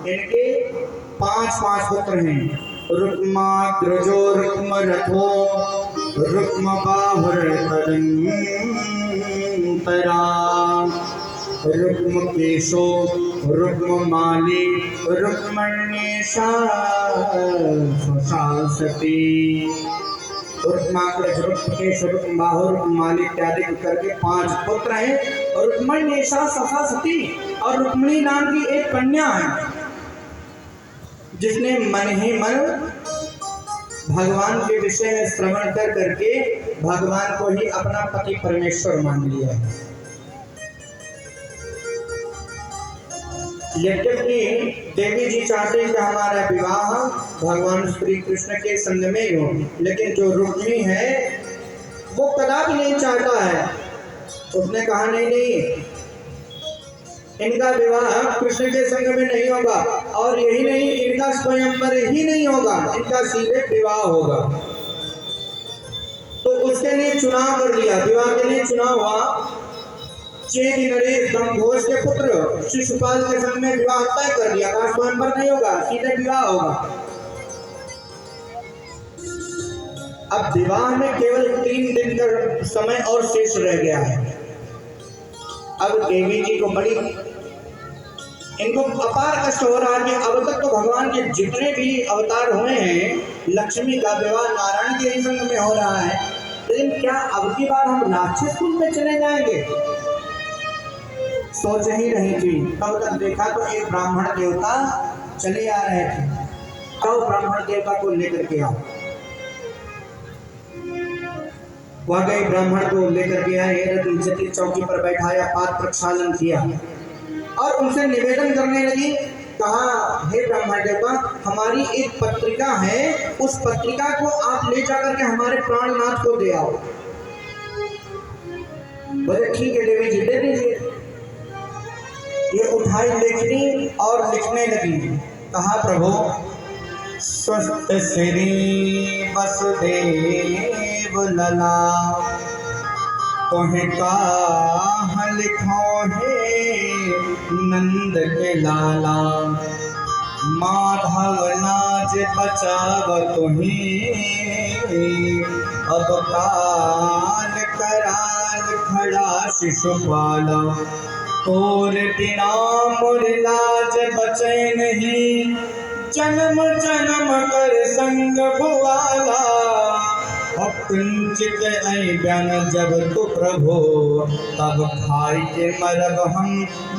इनके 5 पुत्र हैं। रुक्माग्रजो रुक्मरथो रुक्मबाहुरतरंतरा रुक्मकेशो रुक्ममाली रुक्मण्येषा सती। रुक्माग्रज रुक्मकेश रुक्मबाहु रुक्ममाली इत्यादि करके 5 पुत्र हैं। और रुक्मण्येषा सती और रुक्मिणी नाम की एक कन्या है, जिसने मन ही मन भगवान के विषय में श्रवण कर करके भगवान को ही अपना पति परमेश्वर मान लिया। यद्यपि देवी जी चाहते हैं कि हमारा विवाह भगवान श्री कृष्ण के संग में हो, लेकिन जो रुक्मिणी है वो कदापि नहीं चाहता है। उसने कहा नहीं, इनका विवाह कृष्ण के संग में नहीं होगा, और यही नहीं, इनका स्वयंवर ही नहीं होगा, इनका सीधे विवाह होगा। तो उसके लिए चुनाव कर लिया, विवाह के लिए चुनाव हुआ। चेदी नरेश ब्रह्मघोष के पुत्र शिशुपाल के संग में विवाह तय कर दिया। स्वयंवर नहीं होगा, सीधे विवाह होगा। अब विवाह में केवल 3 दिन का समय और शेष रह गया है। अब देवी जी को बड़ी इनको अपार कष्ट हो रहा है कि अब तक तो भगवान के जितने भी अवतार हुए हैं, लक्ष्मी का विवाह नारायण के ही संग में हो रहा है, लेकिन क्या अब की बार हम राक्षस कुल में चले जाएंगे? सोच ही रही थी, तब तक देखा तो एक ब्राह्मण देवता चले आ रहे थे। तो ब्राह्मण देवता को लेकर के आओ। वह गए, ब्राह्मण को लेकर के आए, जटिल चौकी पर बैठाया, पात्र प्रक्षालन किया और उनसे निवेदन करने लगी। कहा, हे ब्राह्मण देवता, हमारी एक पत्रिका है, उस पत्रिका को आप ले जाकर के हमारे प्राणनाथ को दे आओ। बोले ठीक है देवी जी, दे दीजिए। ये उठाई लेखनी और लिखने लगी। कहा, प्रभु स्वस्थ श्री वसुदेव लला, तोहे काह लिखो हे नंद के लाला, माधव नाज बचाव तुही, अब काल कराल खड़ा शिशुपाला, तोर बिना मोर लाज बचे नहीं, जन्म जन्म कर संग भुआला, कुंचित ज्ञान जब तु प्रभु, तब खाई के मरब हम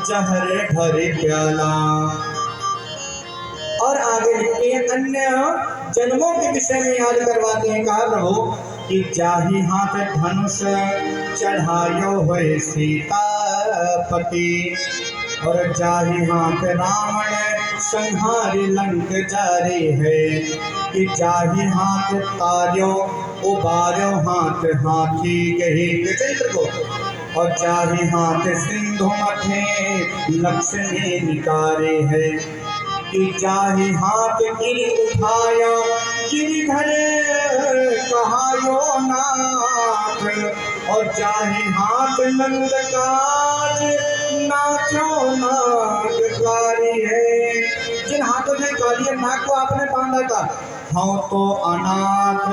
जहर भरे प्याला। और आगे लिखते हैं, अन्य जन्मों के विषय में याद करवाते हैं। कहा, प्रभु कि जाहि हाथ धनुष चढ़ायो हुए सीतापति, और जाहि हाथ रावण संहारी लंक जारी है, कि जाहि हाथ तार्यो उबार्यो हाथ हाथी गही गजेंद्र को, और जाहि हाथ सिंधु मथे लक्ष्मी निकारे है, कि जाहि हाथ गिरि उठाया गिरिधर कहायो नाथ, और जाहि हाथ नंद काज नाथो नागकारी है। जिन हाथों से कालिया नाग को आपने बांधा था, हाँ तो अनाथ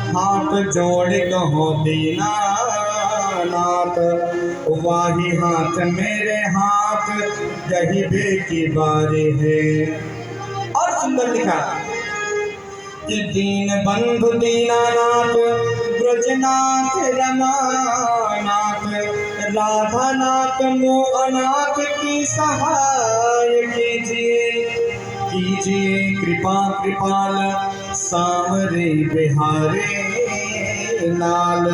हाथ जोड़ कहो दीनानाथ, वाही हाथ मेरे हाथ यही बे की बारी है। और सुंदर लिखा कि दीन बंधु दीनानाथ, ब्रजनाथ रमानाथ, राधानाथ मोह अनाथ की सहाय कीजिए, कीजिए कृपा कृपाल सामरे बिहारे लाल,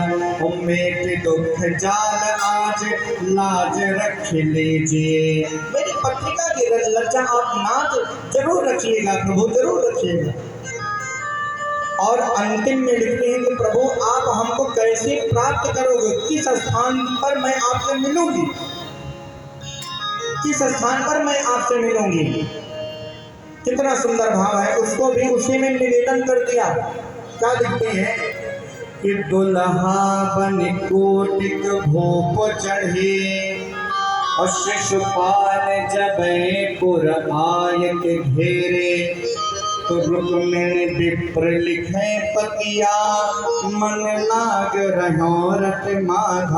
उम्मेद दुख जाल आज लाज रख लीजिए। मेरी पत्रिका की लज्जा आप नाथ जरूर रखिएगा, प्रभु जरूर रखिएगा। और अंतिम में लिखते हैं कि प्रभु आप हमको कैसे प्राप्त करोगे, किस स्थान पर मैं आपसे मिलूंगी, किस स्थान पर मैं आपसे मिलूंगी। कितना सुंदर भाव है, उसको भी उसी में निवेदन कर दिया। क्या लिखते हैं कि दुल्हा बन कोटिक भोप चढ़े, और शिशुपाल जब पुर आय के घेरे तो रुक्मिणी विप्र लिखे पतिया मन लाग रहो रट माघा।